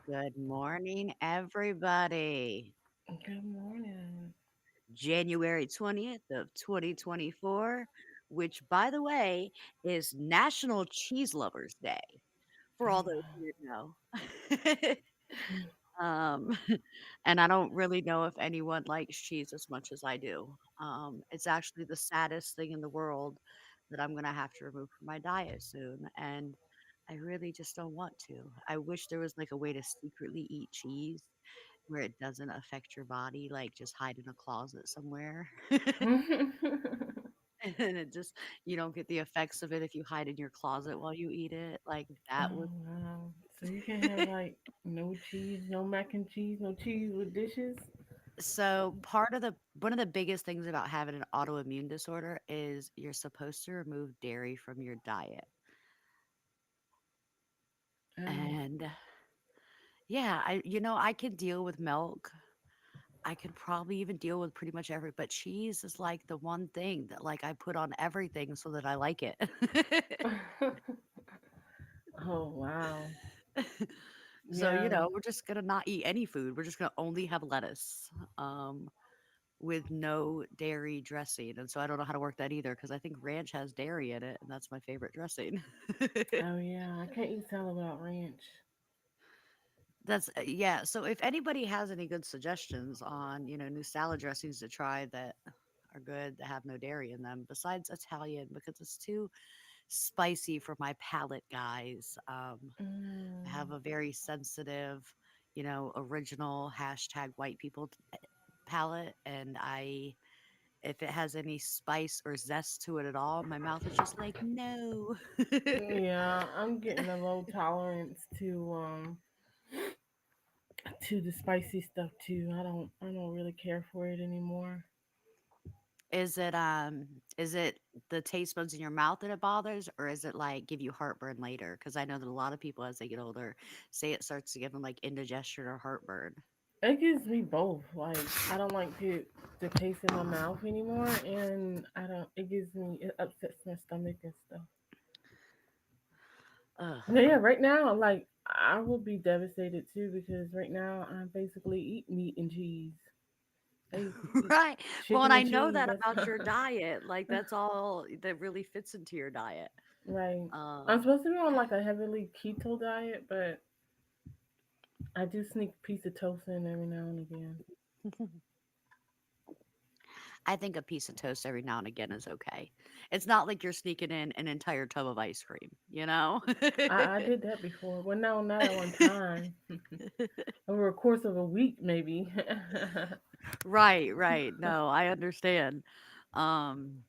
Good morning, everybody. Good morning. January 20th of 2024, which, by the way, is National Cheese Lovers Day for Oh all those who didn't know. um, and I don't really know if anyone likes cheese as much as I do. It's actually the saddest thing in the world that I'm going to have to remove from my diet soon. And I really just don't want to. I wish there was like a way to secretly eat cheese where it doesn't affect your body, like just hide in a closet somewhere. And it just, you don't get the effects of it if you hide in your closet while you eat it. Like that Oh would. wow. So you can have like no cheese, no mac and cheese, no cheese with dishes? So part of the one of the biggest things about having an autoimmune disorder is you're supposed to remove dairy from your diet. Oh. And yeah, I can deal with milk. I can probably even deal with pretty much but cheese is like the one thing that like I put on everything so that I like it. Oh wow. So, Yeah. we're just gonna not eat any food. We're just gonna only have lettuce. With no dairy dressing. And so I don't know how to work that either because I think ranch has dairy in it, and that's my favorite dressing. Oh yeah. I can't eat salad without ranch. Yeah. So if anybody has any good suggestions on, new salad dressings to try that are good that have no dairy in them, besides Italian, because it's too spicy for my palate, guys. I have Mm. a very sensitive, original hashtag white people palate, and if it has any spice or zest to it at all, my mouth is just like, "No." Yeah, I'm getting a low tolerance to the spicy stuff too. I don't really care for it anymore. Is it the taste buds in your mouth that it bothers, or is it, like, give you heartburn later? Because I know that a lot of people as they get older say it starts to give them, like, indigestion or heartburn. It gives me both. Like I don't like the taste in my mouth anymore, and I don't. It gives me it upsets my stomach and stuff. Ugh. But yeah, right now, like I will be devastated too because right now I basically eat meat and cheese. I eat Right. Well, and chicken I and know cheese. that That's about your diet, like, that's all that really fits into your diet. right. I'm Um supposed to be on like a heavily keto diet, but I do sneak a piece of toast in every now and again. I think a piece of toast every now and again is okay. It's not like you're sneaking in an entire tub of ice cream, you know? I did that before. Well, no, not at one time. Over a course of a week, maybe. Right, right. No, I understand. Um,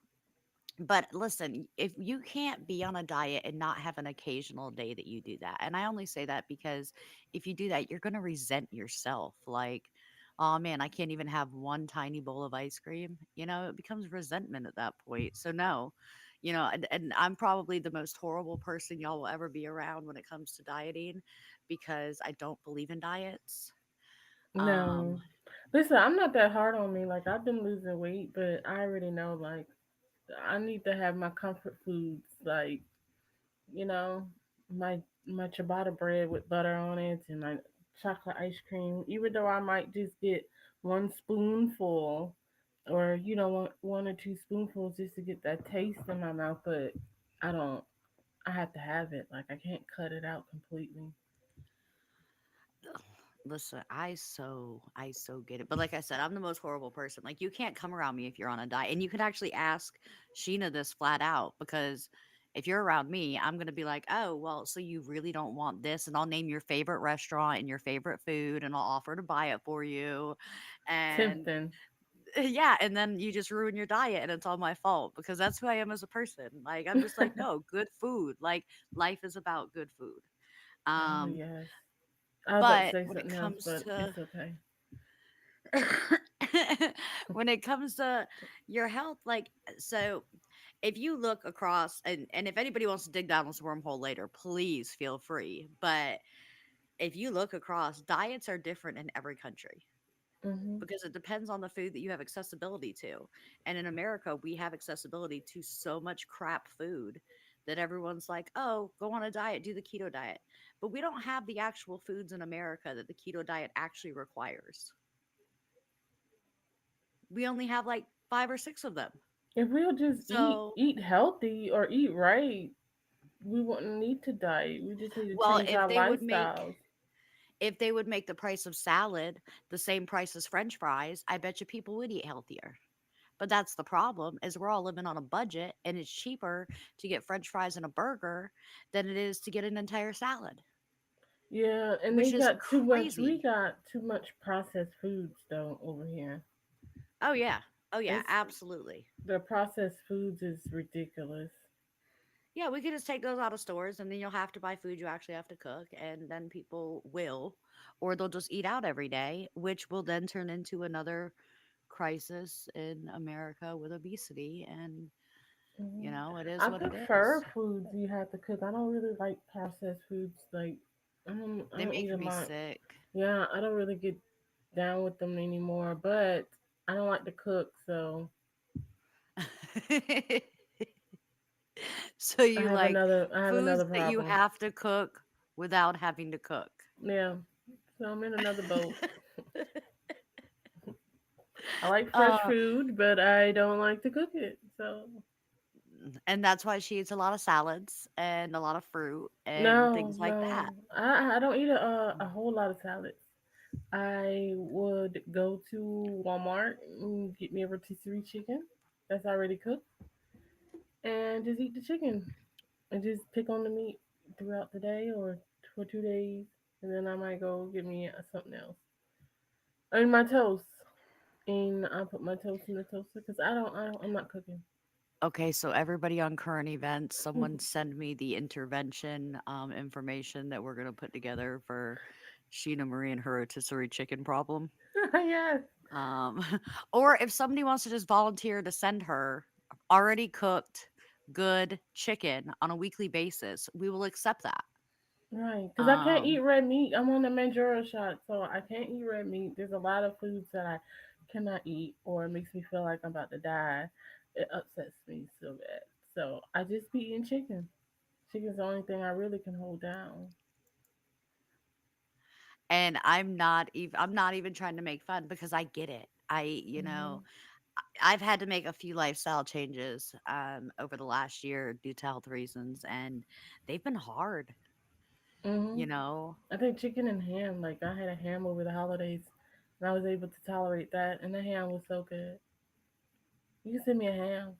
but listen, if you can't be on a diet and not have an occasional day that you do that, and I only say that because if you do that, you're going to resent yourself. Like, oh man, I can't even have one tiny bowl of ice cream. It becomes resentment at that point. So, no, and I'm probably the most horrible person y'all will ever be around when it comes to dieting because I don't believe in diets. No. Um, Listen, I'm not that hard on me. Like I've been losing weight, but I already know like I need to have my comfort foods, like you know, my my ciabatta bread with butter on it and my chocolate ice cream. Even though I might just get one spoonful, or one or two spoonfuls just to get that taste in my mouth, but I don't. I have to have it. Like I can't cut it out completely. Listen, I so get it. But like I said, I'm the most horrible person. Like you can't come around me if you're on a diet. And you can actually ask Sheena this flat out because if you're around me, I'm gonna be like, oh, well, so you really don't want this, and I'll name your favorite restaurant and your favorite food, and I'll offer to buy it for you. And Tempting. yeah, and then you just ruin your diet and it's all my fault because that's who I am as a person. Like I'm just like, no, good food. Like life is about good food. Oh Um, yes. I was about to but say when it something else, comes but to it's okay. when it comes to your health, like so if you look across and if anybody wants to dig down this wormhole later, please feel free. But if you look across, diets are different in every country Mhm. because it depends on the food that you have accessibility to. And in America, we have accessibility to so much crap food that everyone's like, oh, go on a diet, do the keto diet. But we don't have the actual foods in America that the keto diet actually requires. We only have like five or six of them. If we'll just So, eat healthy or eat right, we wouldn't need to diet. We just need to well, change our lifestyles. if they would make the price of salad the same price as french fries, I bet you people would eat healthier. But that's the problem is we're all living on a budget and it's cheaper to get french fries and a burger than it is to get an entire salad, Yeah, and they which is got too much. We crazy. got too much processed foods though over here. Oh yeah. Oh yeah, It's absolutely. the processed foods is ridiculous. Yeah, we could just take those out of stores and then you'll have to buy food you actually have to cook and then people will or they'll just eat out every day, which will then turn into another crisis in America with obesity and Hmm. it is I what it prefer is. foods you have to cook. I don't really like processed foods. Like I They don't eat make a me lot. sick. Yeah, I don't really get down with them anymore. But I don't like to cook, so So you like I have another foods that you problem. have to cook without having to cook. Yeah, so I'm in another boat. I like fresh uh, food, but I don't like to cook it. So and that's why she eats a lot of salads and a lot of fruit and no, things like that. no, I don't eat a whole lot of salads. I would go to Walmart and get me a rotisserie chicken that's already cooked, and just eat the chicken and just pick on the meat throughout the day or for 2 days, and then I might go get me something else. I mean my toast, and I put my toast in the toaster because I'm not cooking. Okay, so everybody on current events, someone send me the intervention information that we're gonna put together for Sheena Marie and her rotisserie chicken problem. Yes. Um, or if somebody wants to just volunteer to send her already cooked, good chicken on a weekly basis, we will accept that. Right, because I can't eat Um, red meat. I'm on the Manjaro shot, so I can't eat red meat. There's a lot of foods that I cannot eat, or it makes me feel like I'm about to die. It upsets me so bad. So I just be eating chicken. Chicken's the only thing I really can hold down. and I'm not even trying to make fun because I get it. Mhm. I've had to make a few lifestyle changes over the last year due to health reasons and they've been hard, you Mhm. know. I think chicken and ham. Like I had a ham over the holidays, and I was able to tolerate that, and the ham was so good. You can send me a ham,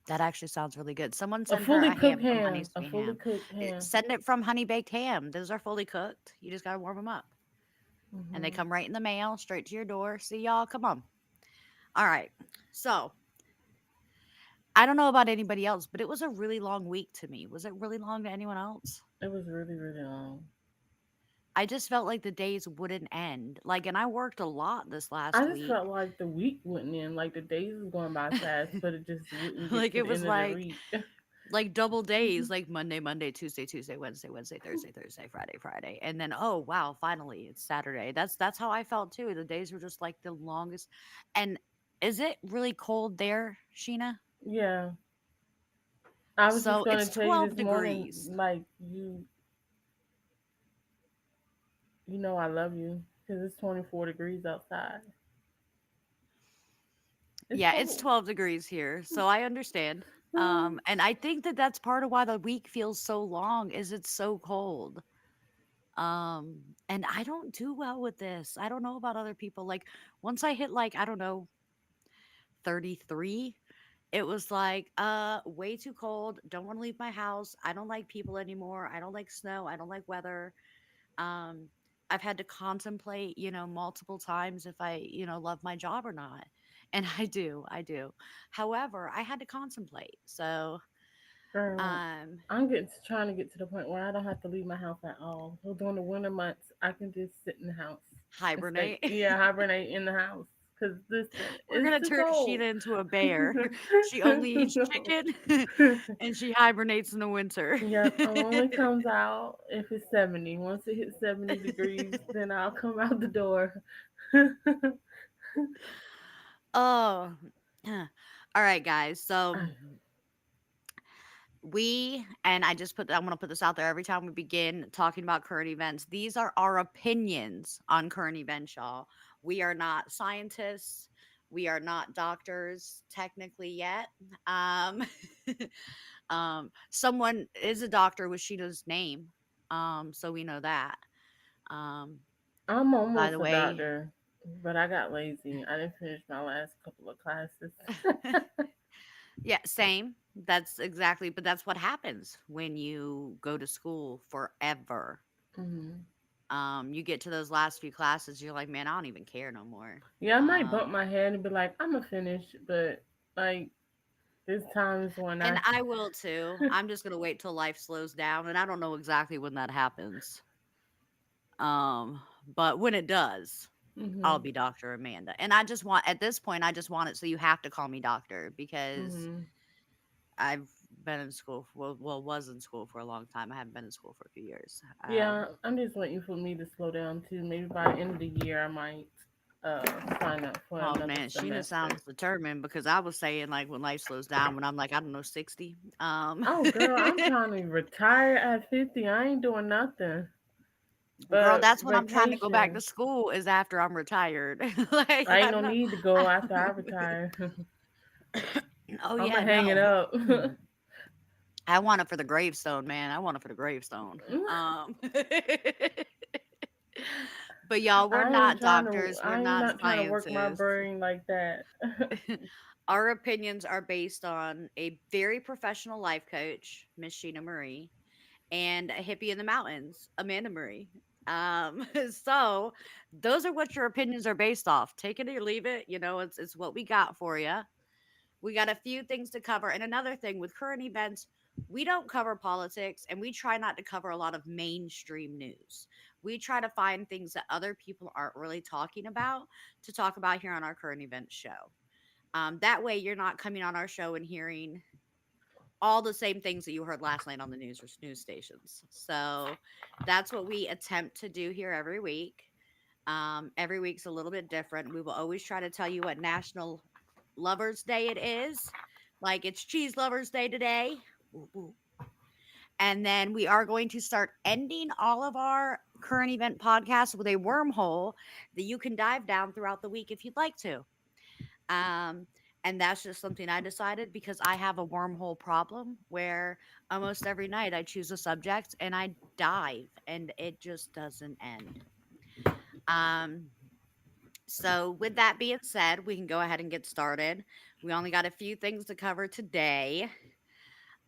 That actually sounds really good. Someone a send her fully a cooked ham from Honey ham, a Sweet fully Ham. cooked ham. Send it from Honey Baked Ham. Those are fully cooked. You just got to warm them up. And they Mhm. come right in the mail, straight to your door. See y'all, come on. All right. So, I don't know about anybody else, but it was a really long week to me. Was it really long to anyone else? It was really really long. I just felt like the days wouldn't end. Like, and I worked a lot this I last just week. felt like the week wouldn't end. Like the days was going by fast, but it just wouldn't get Like to it the was end of the week. like double days, like Monday, Tuesday, Wednesday, Thursday, Friday. And then oh wow, finally it's Saturday. That's how I felt too. The days were just like the longest. And is it really cold there, Sheena? Yeah, I was just So gonna it's tell you 12 this morning, degrees. like you know, I love you because it's 24 degrees outside. It's Yeah, it's cold. 12 degrees here, so I understand. And I think that that's part of why the week feels so long is it's so cold. And I don't do well with this. I don't know about other people. Like once I hit like, I don't know, 33, it was like, way too cold. Don't want to leave my house. I don't like people anymore. I don't like snow. I don't like weather. Um, I've had to contemplate, multiple times if I, love my job or not. And I do. However, I had to contemplate. So, Girl, um, trying to get to the point where I don't have to leave my house at all. So during the winter months, I can just sit in the house and stay. hibernate. Yeah, hibernate in the house. Cause listen, We're it's gonna too turn cold. Sheena into a bear. She only eats No. chicken and she hibernates in the winter. Yep, only comes out if it's 70. Once it hits 70 degrees, then I'll come out the door. Oh, all right, guys. So and I'm going to put this out there every time we begin talking about current events. These are our opinions on current events, y'all. We are not scientists. We are not doctors technically yet. Um, someone is a doctor with Sheena's name. So we know that. Um, I'm by almost the a way, doctor, but I got lazy. I didn't finish my last couple of classes. yeah, same. But that's what happens when you go to school forever. Hmm. You get to those last few classes, you're like, man, I don't even care no more. Yeah, I might bump my head and be like, I'm gonna finish, but like there's times when And I will too. I'm just gonna wait till life slows down, and I don't know exactly when that happens. But when it does, I'll hmm be Dr. Amanda. And I just want at this point, I just want it so you have to call me doctor because hmm I've been in school was in school for a long time. I haven't been in school for a few years. Yeah, I'm just waiting for me to slow down too. Maybe by the end of the year, I might sign up for Oh another man, Sheena semester. sounds determined because I was saying like when life slows down, when I'm like, I don't know, 60. Oh, girl, I'm trying to retire at 50. I ain't doing nothing Girl, but that's when I'm trying to go back to vacation. school is after I'm retired. Like I ain't I'm no not need to go I, after I retire. oh I'm yeah, gonna hang it no. up. I want it for the gravestone, man. I want it for the gravestone. But y'all, we're I ain't not trying to. doctors, we're I ain't not not trying to work my scientists. brain like that. Our opinions are based on a very professional life coach, Miss Sheena Marie, and a hippie in the mountains, Amanda Marie. So those are what your opinions are based off. Take it or leave it. You know, it's what we got for you. We got a few things to cover. And another thing with current events, we don't cover politics and we try not to cover a lot of mainstream news. We try to find things that other people aren't really talking about to talk about here on our current events show. That way, you're not coming on our show and hearing all the same things that you heard last night on the news stations. So that's what we attempt to do here every week. Every week's a little bit different. We will always try to tell you what National Lovers Day it is. Like it's Cheese Lovers Day today. Woo, woo. And then we are going to start ending all of our current event podcasts with a wormhole that you can dive down throughout the week if you'd like to. Um, and that's just something I decided because I have a wormhole problem where almost every night I choose a subject and I dive and it just doesn't end. Um, so, with that being said, we can go ahead and get started. We only got a few things to cover today.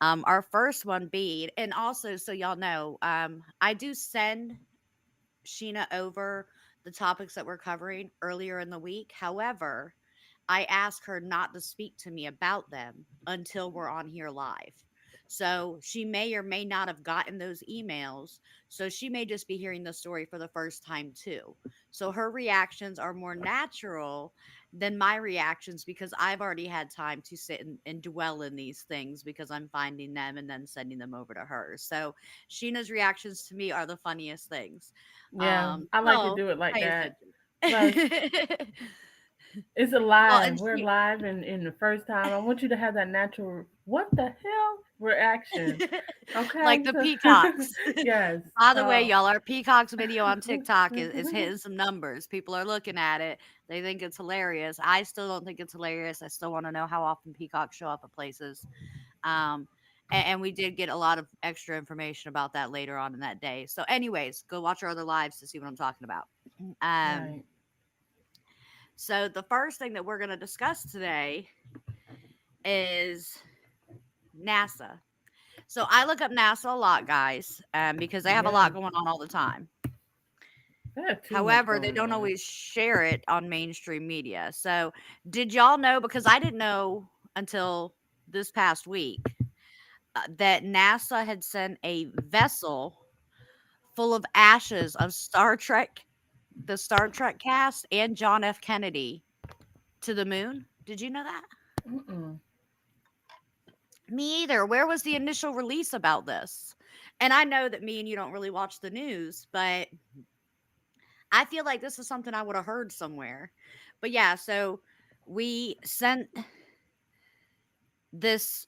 Our first one being, and also so y'all know, I do send Sheena over the topics that we're covering earlier in the week. However, I ask her not to speak to me about them until we're on here live. So she may or may not have gotten those emails. So she may just be hearing the story for the first time too. So her reactions are more natural than my reactions because I've already had time to sit and dwell in these things because I'm finding them and then sending them over to her. So Sheena's reactions to me are the funniest things. Yeah, I like to So do it like pay that. Plus, attention. it's a Well, live. and We're she live, and in the first time, I want you to have that natural "what the hell" reaction. like Okay, the so peacocks. yes. By the way, Oh. y'all, our peacocks video on TikTok is hitting some numbers. People are looking at it. They think it's hilarious. I still don't think it's hilarious. I still want to know how often peacocks show up at places. Um, and we did get a lot of extra information about that later on in that day. So, anyways, go watch our other lives to see what I'm talking about. Um, Right. so the first thing that we're going to discuss today is NASA. So I look up NASA a lot, guys, because they have a Yeah. lot going on all the time. They have too much However, they going don't on. always share it on mainstream media. So, did y'all know? Because I didn't know until this past week that NASA had sent a vessel full of ashes of the Star Trek cast, and John F. Kennedy to the moon. Did you know that? Mm-mm. Me either. Where was the initial release about this? And I know that me and you don't really watch the news, but I feel like this is something I would have heard somewhere. But yeah, so we sent this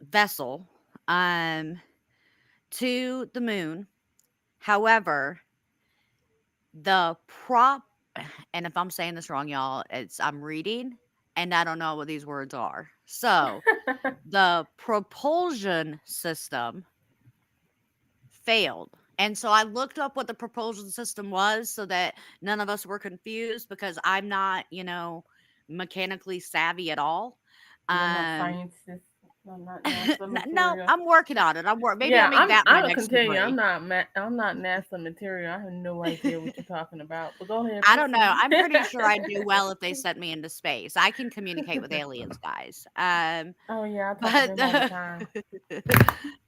vessel. um, to the moon. However, the prop, and if I'm saying this wrong, y'all, it's I'm reading and I don't know what these words are. So the propulsion system failed. And so I looked up what the propulsion system was so that none of us were confused because I'm not, mechanically savvy at all. You're not Um, scientist. I'm not NASA no, material. I'm working on it. Maybe I'll Yeah, make that my I can next tell you, degree. I'm not NASA material. I have no idea what you're talking about. But go ahead, I don't know. proceed. I'm pretty sure I'd do well if they sent me into space. I can communicate with aliens, guys. Oh yeah, I talk to But them all the time.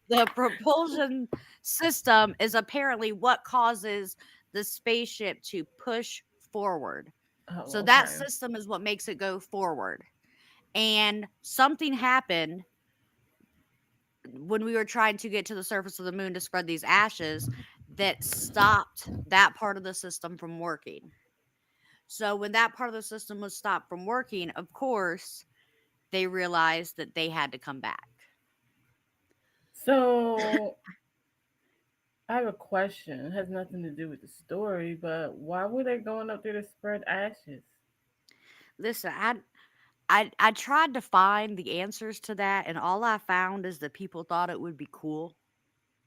the propulsion system is apparently what causes the spaceship to push forward. So Oh, that okay. system is what makes it go forward. And something happened when we were trying to get to the surface of the moon to spread these ashes that stopped that part of the system from working. So when that part of the system was stopped from working, of course, they realized that they had to come back. So I have a question. It has nothing to do with the story, but why were they going up there to spread ashes? Listen, I tried to find the answers to that, and all I found is that people thought it would be cool.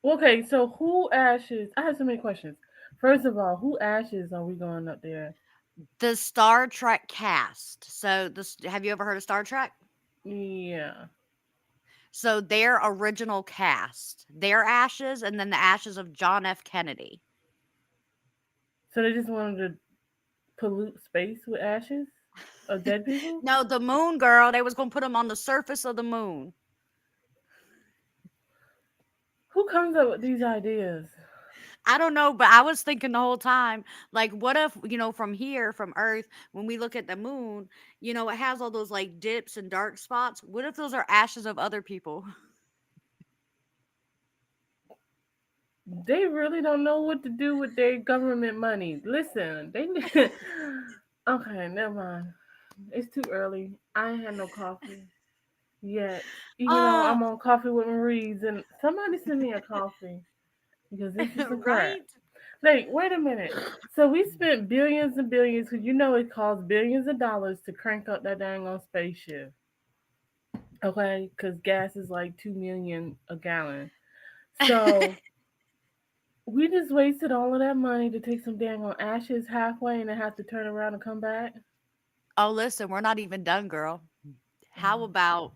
Okay, so who ashes? I have so many questions. First of all, who ashes are we going up there? The Star Trek cast. So this, have you ever heard of Star Trek? Yeah. So their original cast, their ashes, and then the ashes of John F. Kennedy. So they just wanted to pollute space with ashes of dead people? No, the moon girl. They was gonna put them on the surface of the moon. Who comes up with these ideas? I don't know, but I was thinking the whole time, like, what if, from here, from Earth, when we look at the moon, it has all those like dips and dark spots. What if those are ashes of other people? They really don't know what to do with their government money. Listen, they okay, never mind. It's too early. I ain't had no coffee yet. Even though Ah, I'm on Coffee with Marie's and somebody send me a coffee because this is some crap. right? Like, wait a minute. So we spent billions and billions because you know it costs billions of dollars to crank up that dang on spaceship. Okay, because gas is like 2 million a gallon. So we just wasted all of that money to take some dang on ashes halfway and then have to turn around and come back. Oh, listen, we're not even done, girl. How about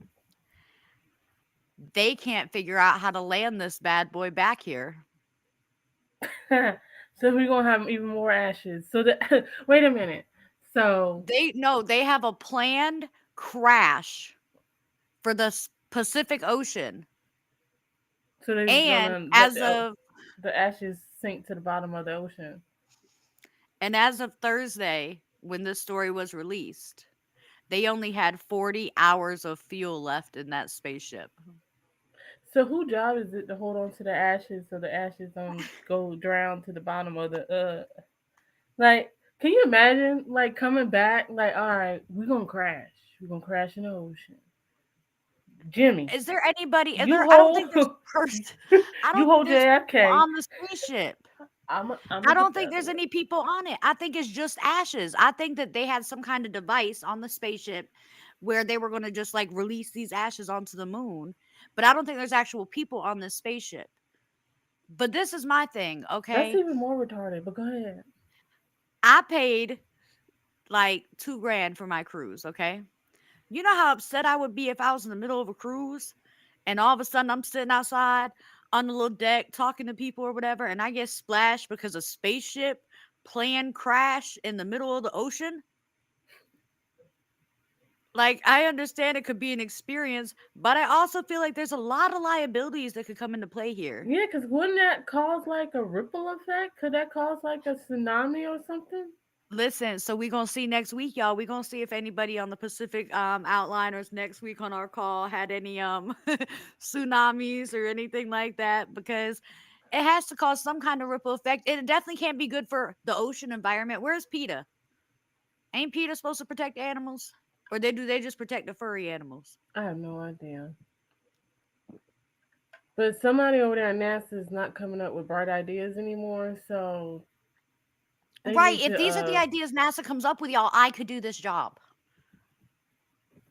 they can't figure out how to land this bad boy back here? So we're gonna have even more ashes. So that wait a minute. So They no, they have a planned crash for the Pacific Ocean. they're just And gonna let as of the ashes sink to the bottom of the ocean. Thursday, when this story was released, they only had 40 hours of fuel left in that spaceship. So whose job is it to hold on to the ashes so the ashes don't go drown to the bottom of the like can you imagine like coming back like all right we're gonna crash in the ocean. Jimmy, Is there anybody is you there I don't think hold there's I you don't think hold there's people JFK. on the spaceship. I'm I gonna don't get the think other there's one. any people on it. I think it's just ashes. I think that they had some kind of device on the spaceship where they were going to just like release these ashes onto the moon. But I don't think there's actual people on this spaceship. But this is my thing, That's okay? even more retarded. But go ahead. I paid like 2 grand for my cruise, okay? You know how upset I would be if I was in the middle of a cruise and all of a sudden I'm sitting outside on the little deck talking to people or whatever and I get splashed because a spaceship plane crash in the middle of the ocean? Like, I understand it could be an experience, but I also feel like there's a lot of liabilities that could come into play here. Yeah, because wouldn't that cause like a ripple effect? Could that cause like a tsunami or something? Listen, so we gonna see next week, y'all. We gonna see if anybody on the Pacific outliners next week on our call had any tsunamis or anything like that because it has to cause some kind of ripple effect. It definitely can't be good for the ocean environment. Where's PETA? Ain't PETA supposed to protect animals? Or they just protect the furry animals? I have no idea. But somebody over there at NASA is not coming up with bright ideas anymore, so they Right. need If to. these are the ideas NASA comes up with, y'all, I could do this job.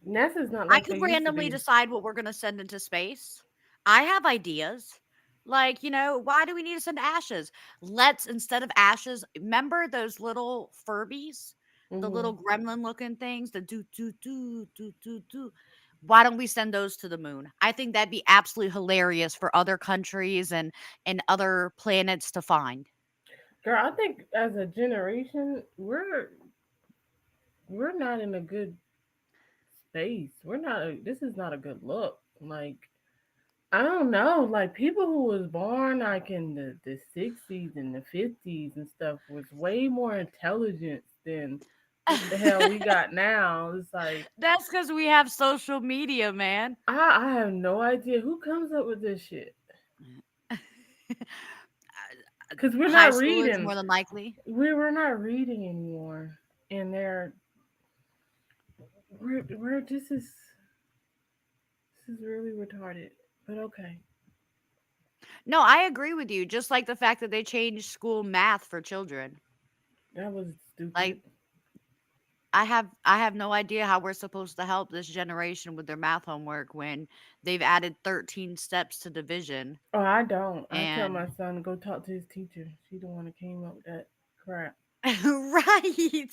NASA's not I like they could used to randomly be. decide what we're going to send into space. I have ideas. Like, why do we need to send ashes? Let's, instead of ashes, remember those little Furbies? The Hmm. little gremlin looking things, the do. Why don't we send those to the moon? I think that'd be absolutely hilarious for other countries and other planets to find. Girl, I think as a generation, we're not in a good space. We're not. This is not a good look. Like I don't know. Like people who was born like in the 60s and the 50s and stuff was way more intelligent than what the hell we got now. It's like That's because we have social media, man. I have no idea who comes up with this shit. Cause we're High not schoolers, reading. more than likely. We're not reading anymore, and we're this is really retarded. But okay, No, I agree with you. Just like the fact that they changed school math for children. that was stupid. Like I have no idea how we're supposed to help this generation with their math homework when they've added 13 steps to division Oh, I don't. I tell and my son to go talk to his teacher. She the one that came up with that crap. right.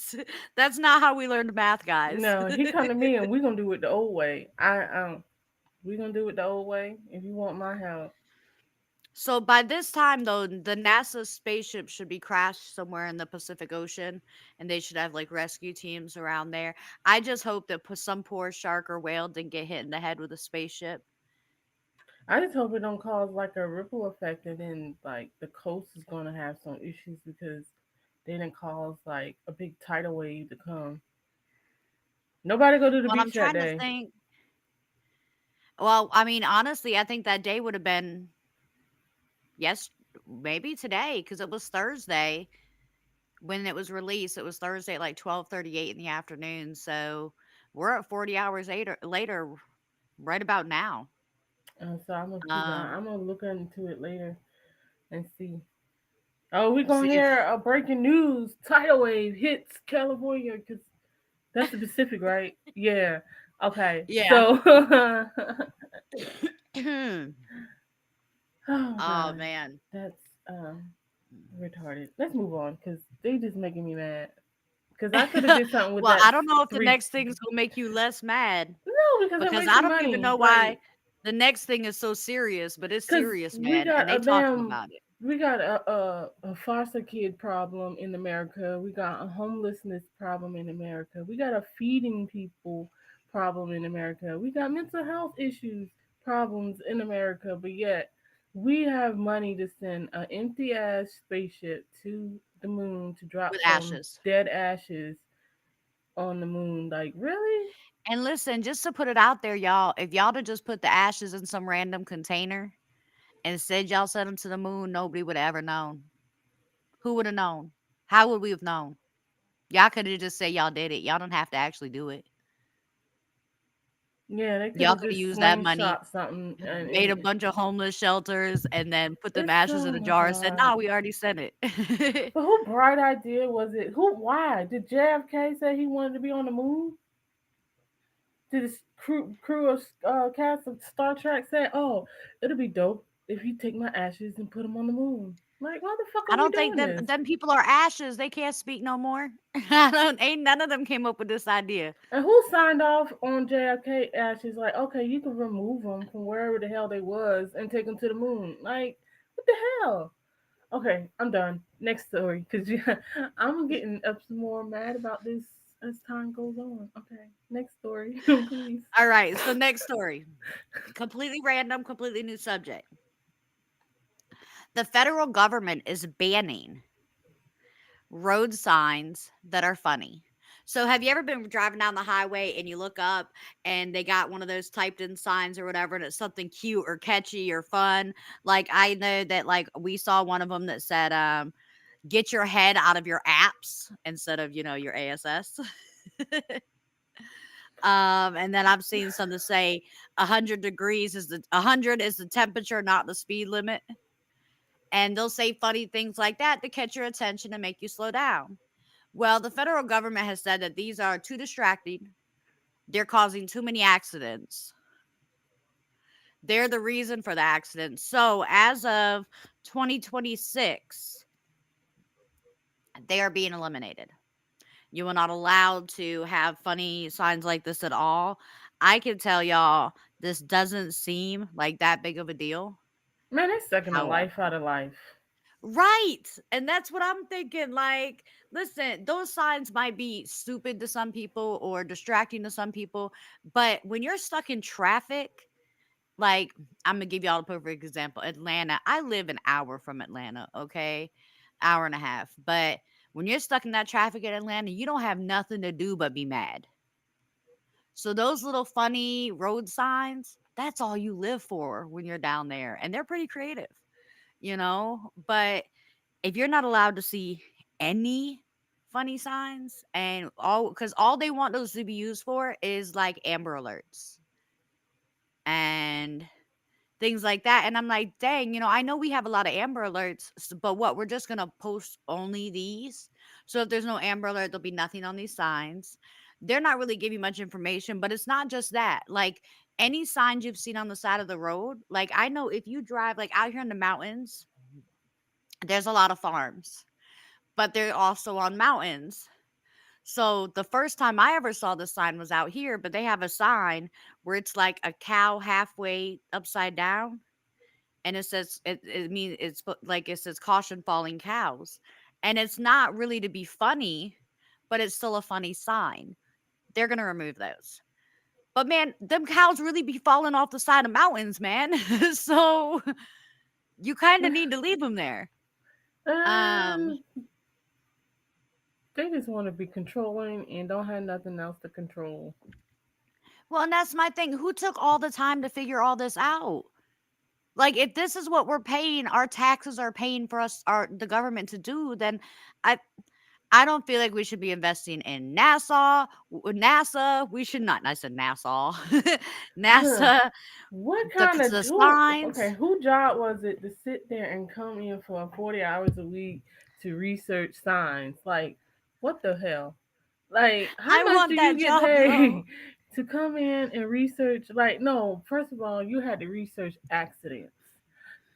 That's not how we learned math, guys. No, he come to me and we gonna do it the old way. We gonna do it the old way. If you want my help, So by this time though, the NASA spaceship should be crashed somewhere in the Pacific Ocean and they should have like rescue teams around there. I just hope that some poor shark or whale didn't get hit in the head with a spaceship. I just hope it don't cause like a ripple effect, and then like the coast is gonna have some issues because they didn't cause like a big tidal wave to come. Nobody go to the Well, I'm beach that trying to day. think. Well, I mean, honestly, I think that day would have been yes, maybe today because it was Thursday when it was released. It was Thursday at like 12:38 in the afternoon. So we're at 40 hours later right about now. So I'm gonna figure out. Um, I'm gonna look into it later and see. Oh, we gonna see if hear a breaking news: tidal wave hits California because that's the Pacific, right? Yeah. Okay. yeah. So, oh Oh god, man. that's retarded. Let's move on because they just making me mad. Because I could have did something with Well, that I don't know if the three. next thing's gonna make you less mad No, because they're because I wasting don't even money. know Like why the next thing is so serious, but it's because serious, man, and they talking about it. we got a foster kid problem in America. We got a homelessness problem in America. We got a feeding people problem in America. We got mental health issues problems in America. But yet we have money to send an empty ass spaceship to the moon to drop With some ashes. dead ashes on the moon. Like really? And listen, just to put it out there, y'all, if y'all to just put the ashes in some random container and said y'all sent them to the moon, nobody would have ever known. Who would have known? How would we have known? Y'all could have just said y'all did it. Y'all don't have to actually do it. Yeah, they could Y'all have could have just used that money, slingshot something made a bunch of homeless shelters, and then put them it's ashes oh in a my jar and said, god. "No, we already sent it." But who bright idea was it? Who? Why did JFK say he wanted to be on the moon? Did his crew of cast of Star Trek say, "Oh, it'll be dope if you take my ashes and put them on the moon"? Like, why the fuck I are we don't think doing them this? them people are ashes. They can't speak no more. I don't. Ain't none of them came up with this idea. And who signed off on JFK ashes? Like, okay, you can remove them from wherever the hell they was and take them to the moon. Like, what the hell? Okay, I'm done. Next story, because I'm getting up some more mad about this as time goes on. Okay, next story, please. All right. So next story, completely random, completely new subject. The federal government is banning road signs that are funny. So have you ever been driving down the highway and you look up and they got one of those typed in signs or whatever and it's something cute or catchy or fun? Like I know that like we saw one of them that said get your head out of your apps instead of, your ASS. And then I've seen some that say 100 is the temperature, not the speed limit. And they'll say funny things like that to catch your attention and make you slow down. Well, the federal government has said that these are too distracting. They're causing too many accidents. They're the reason for the accidents. So, as of 2026, they are being eliminated. You are not allowed to have funny signs like this at all. I can tell y'all this doesn't seem like that big of a deal. Man, they're sucking the life However, out of life. right. And that's what I'm thinking. Like, listen, those signs might be stupid to some people or distracting to some people, but when you're stuck in traffic, like, I'm gonna give y'all a perfect example. Atlanta. I live an hour from Atlanta, okay? Hour and a half. But when you're stuck in that traffic in Atlanta, you don't have nothing to do but be mad. So those little funny road signs, that's all you live for when you're down there. And they're pretty creative, you know? But if you're not allowed to see any funny signs and all because all they want those to be used for is like Amber Alerts and things like that. And I'm like, dang, I know we have a lot of Amber Alerts, but what? We're just gonna post only these. So if there's no Amber Alert, there'll be nothing on these signs. They're not really giving much information, but it's not just that. Like any signs you've seen on the side of the road, like I know if you drive like out here in the mountains, there's a lot of farms, but they're also on mountains. So the first time I ever saw this sign was out here, but they have a sign where it's like a cow halfway upside down, and it says it means like it says caution falling cows, and it's not really to be funny, but it's still a funny sign. They're gonna remove those. But man, them cows really be falling off the side of mountains, man. So you kind of need to leave them there. Um, And they just want to be controlling and don't have nothing else to control. well, and that's my thing. Who took all the time to figure all this out? Like, if this is what we're paying, our taxes are paying for us, our the government to do, then I I don't feel like we should be investing in NASA. We should not. I said NASA, Huh. NASA. What The kind of the who? Okay, signs. who job was it to sit there and come in for 40 hours a week to research signs? Like, what the hell? Like, how I much do want you that get job paid though. to come in and research? Like, no, first of all, you had to research accidents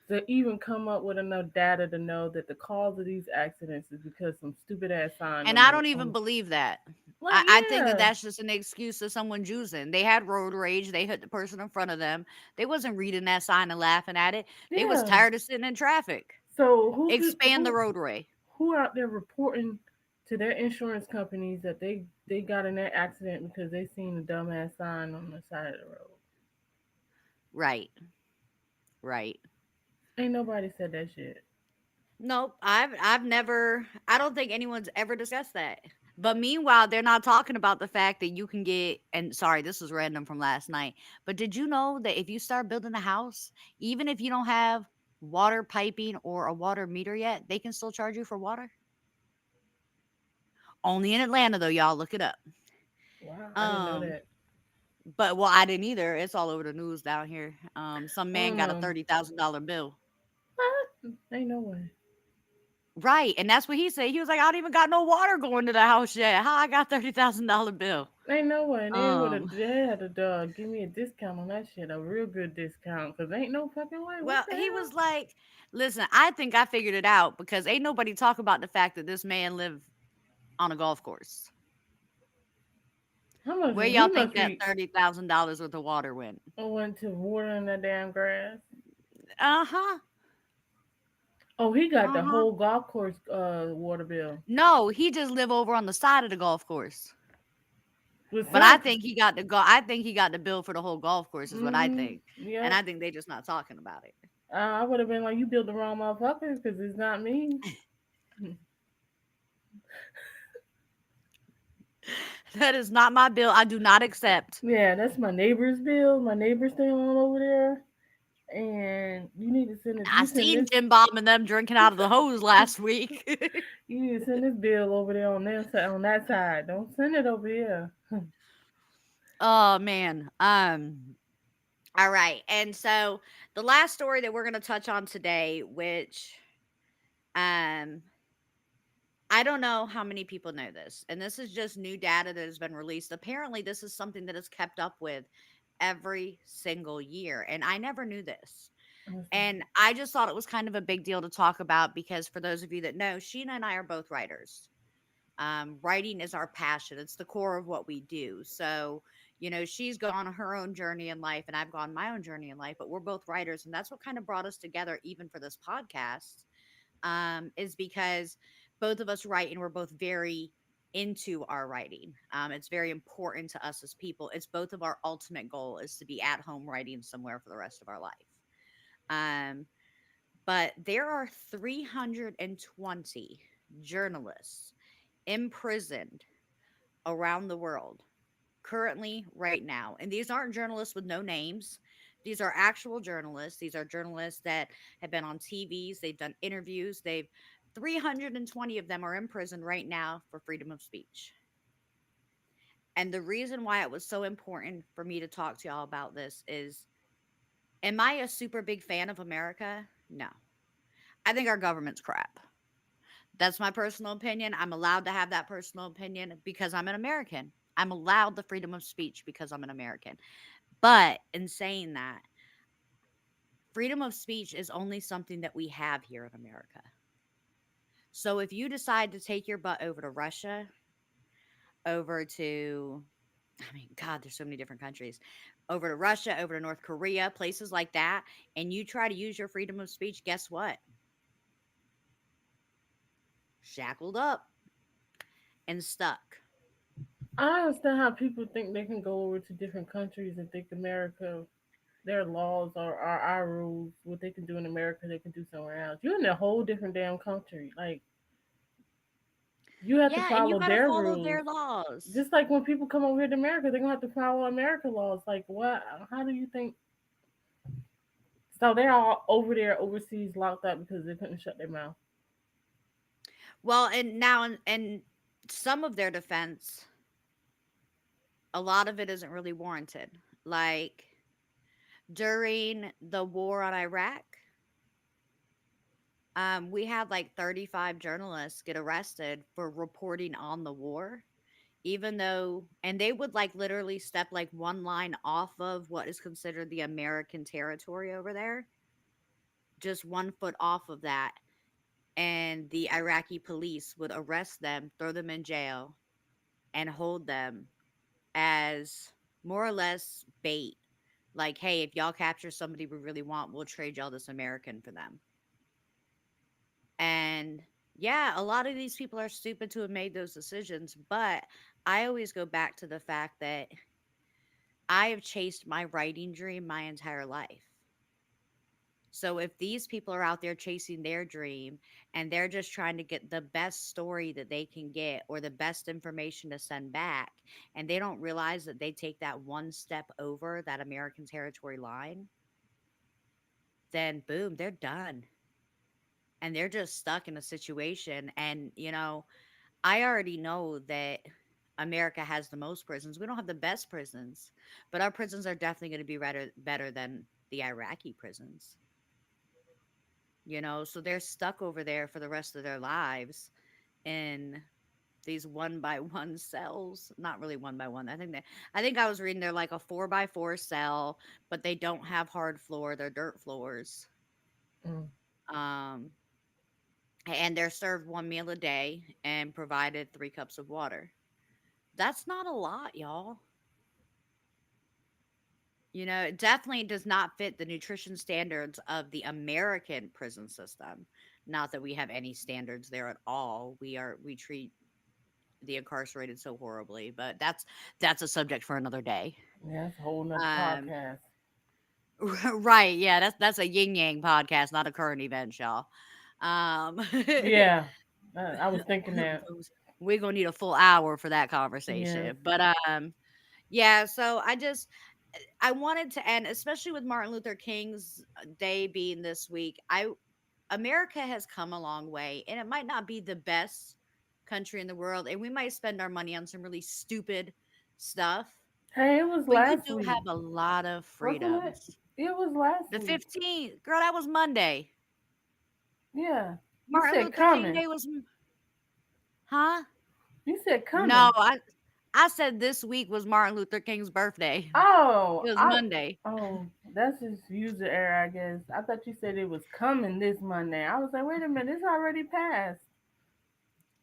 to even come up with enough data to know that the cause of these accidents is because some stupid ass sign And on I the don't even on. believe that. Like, I think that yeah, that's just an excuse of someone juicing. They had road rage. They hit the person in front of them. They wasn't reading that sign and laughing at it. They was yeah. tired of sitting in traffic. So Expand the roadway. who out there reporting to their insurance companies that they got in that accident because they seen a dumbass sign on the side of the road? Right. Right. Ain't nobody said that shit. Nope. I've never I don't think anyone's ever discussed that. But meanwhile, they're not talking about the fact that you can get and sorry, this was random from last night. But did you know that if you start building a house, even if you don't have water piping or a water meter yet, they can still charge you for water? Only in Atlanta though, y'all look it up. Wow, I didn't know Um that. but well, I didn't either. It's all over the news down here. Some man got a Um, $30,000 bill. what? Ain't no way. Right, and that's what he said. He was like, "I don't even got no water going to the house yet. How I got $30,000 bill?" Ain't no way. Um, They had to give me a discount on that shit, a real good discount, cause ain't no fucking way. What well, the he hell? was like, "Listen, I think I figured it out because ain't nobody talk about the fact that this man lived on a golf course. How much? Where He y'all think must that be $30,000 worth of water went?" went to watering that damn grass. Uh huh. Oh, he got Uh the huh. whole golf course water bill No, he just live over on the side of the golf course. with But I some. think he got the I think he got the bill for the whole golf course is what I Mm-hmm. think. And Yep. I think they just not talking about it. I would have been like, you built the wrong motherfucker because it's not me. That is not my bill. I do not accept. Yeah, that's my neighbor's bill. My neighbor's staying on over there, and you need to send it. I You send seen this. Jim Bob and them drinking out of the hose last week. You need to send this bill over there on their side, on that side. Don't send it over here. Oh man. All right. And so the last story that we're going to touch on today, which um I don't know how many people know this, and this is just new data that has been released. Apparently, this is something that is kept up with every single year, and I never knew this. What's that? And I just thought it was kind of a big deal to talk about because for those of you that know, Sheena and I are both writers. Writing is our passion. It's the core of what we do. So, she's gone her own journey in life and I've gone my own journey in life, but we're both writers. And that's what kind of brought us together, even for this podcast, is because both of us write and we're both very into our writing. It's very important to us as people. It's both of our ultimate goal is to be at home writing somewhere for the rest of our life. Um, but there are 320 journalists imprisoned around the world currently right now. And these aren't journalists with no names. These are actual journalists. These are journalists that have been on TVs, they've done interviews, they've 320 of them are in prison right now for freedom of speech. And the reason why it was so important for me to talk to y'all about this is, am I a super big fan of America? No. I think our government's crap. That's my personal opinion. I'm allowed to have that personal opinion because I'm an American. I'm allowed the freedom of speech because I'm an American. But in saying that, freedom of speech is only something that we have here in America. So if you decide to take your butt over to Russia, over to, I mean, God, there's so many different countries, over to Russia, over to North Korea, places like that, and you try to use your freedom of speech, guess what? Shackled up and stuck. I don't understand how people think they can go over to different countries and think America, their laws are our rules. What they can do in America, they can do somewhere else. You're in a whole different damn country. Like, you have to Yeah, and you follow got to their follow rules. their laws. Just like when people come over here to America, they're gonna have to follow American laws. Like, what? How do you think? So they're all over there overseas locked up because they couldn't shut their mouth. Well, and now and some of their defense, a lot of it isn't really warranted. Like during the war on Iraq, we had like 35 journalists get arrested for reporting on the war, even though, and they would like literally step like one line off of what is considered the American territory over there, just 1 foot off of that. And the Iraqi police would arrest them, throw them in jail, and hold them as more or less bait. Like, hey, if y'all capture somebody we really want, we'll trade y'all this American for them. And yeah, a lot of these people are stupid to have made those decisions. But I always go back to the fact that I have chased my writing dream my entire life. So if these people are out there chasing their dream and they're just trying to get the best story that they can get or the best information to send back, and they don't realize that they take that one step over that American territory line, then boom, they're done. And they're just stuck in a situation. And, I already know that America has the most prisons. We don't have the best prisons, but our prisons are definitely going to be better than the Iraqi prisons. So they're stuck over there for the rest of their lives in these one by one cells. Not really one by one. I think I was reading they're like a 4 by 4 cell, but they don't have hard floor, they're dirt floors. Mm. Um and they're served one meal a day and provided 3 cups of water. That's not a lot, y'all. It definitely does not fit the nutrition standards of the American prison system. Not that we have any standards there at all. We treat the incarcerated so horribly, but that's a subject for another day. Yeah, that's a whole nother Um, podcast. right, yeah, that's a yin yang podcast, not a current event, y'all. Um, Yeah, I was thinking that. we're gonna need a full hour for that Yes. conversation, but yeah. So I wanted to end, especially with Martin Luther King's day being this week. America has come a long way, and it might not be the best country in the world, and we might spend our money on some really stupid stuff. Hey, it was But you last do have week, a lot of wasn't it? freedoms. It was last The week. 15th, girl, that was Monday. Yeah. You Martin said Luther King coming. Day was, huh? You said No, coming. I said this week was Martin Luther King's birthday. Oh, It was I. Monday. Oh, that's just user error, I guess. I thought you said it was coming this Monday. I was like, wait a minute, it's already passed.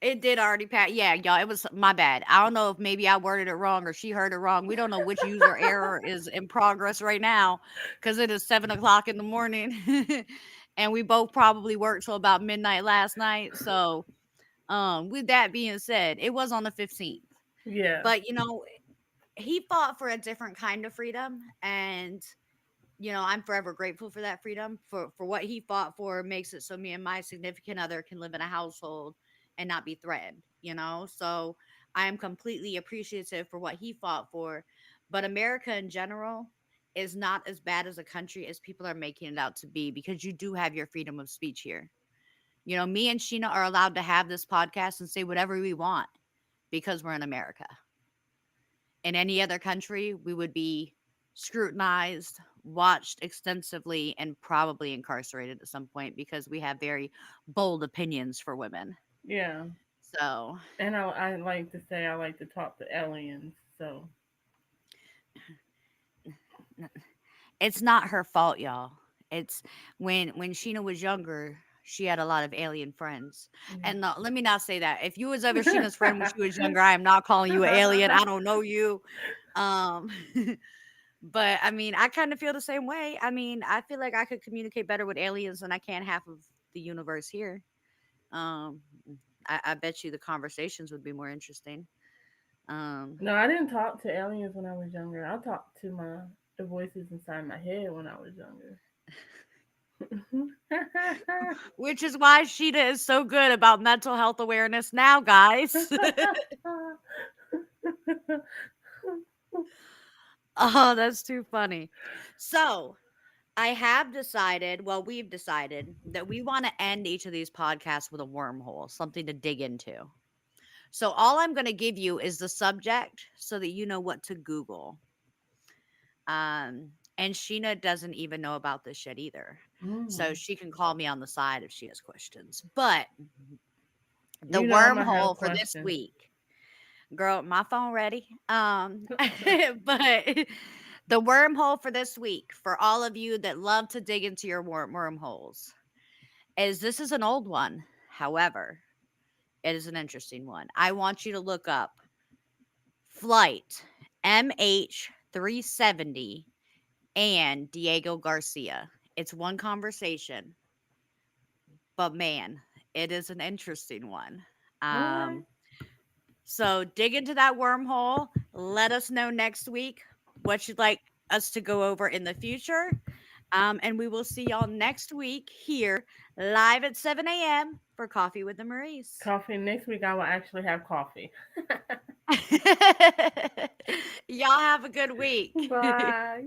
It did already pass. Yeah, y'all, it was my bad. I don't know if maybe I worded it wrong or she heard it wrong. We don't know which user error is in progress right now because it is 7 o'clock in the morning, and we both probably worked till about midnight last night. So, with that being said, it was on the 15th. Yeah. But he fought for a different kind of freedom, and I'm forever grateful for that freedom. For what he fought for makes it so me and my significant other can live in a household and not be threatened. So I am completely appreciative for what he fought for. But America in general is not as bad as a country as people are making it out to be, because you do have your freedom of speech here. Me and Sheena are allowed to have this podcast and say whatever we want because we're in America. In any other country, we would be scrutinized, watched extensively, and probably incarcerated at some point because we have very bold opinions for women. Yeah. So And I like to say I like to talk to aliens. So it's not her fault, y'all. It's when Sheena was younger, she had a lot of alien friends. yeah. And no, let me not say that. If you was ever Sheena's friend when she was younger, I am not calling you an alien. I don't know you. Um But I mean, I kind of feel the same way. I mean, I feel like I could communicate better with aliens than I can half of the universe here. Um, I bet you the conversations would be more interesting. Um, No, I didn't talk to aliens when I was younger. I talked to the voices inside my head when I was younger. which is why Sheeta is so good about mental health awareness now, guys. Oh, that's too funny. So, I have decided, well, we've decided that we want to end each of these podcasts with a wormhole, something to dig into. So all I'm going to give you is the subject so that you know what to Google. And Sheena doesn't even know about this shit either. So Mm. she can call me on the side if she has questions. But the You know I'm gonna have wormhole for this questions. week, girl, my phone ready. But the wormhole for this week, for all of you that love to dig into your wormholes, is this is an old one. However, it is an interesting one. I want you to look up Flight MH370 and Diego Garcia. It's one conversation, but man, it is an interesting one. All right. Um, so dig into that wormhole. Let us know next week what you'd like us to go over in the future. And we will see y'all next week here live at 7 a.m. for Coffee with the Maries. Coffee. Next week I will actually have coffee. Y'all have a good week. Bye.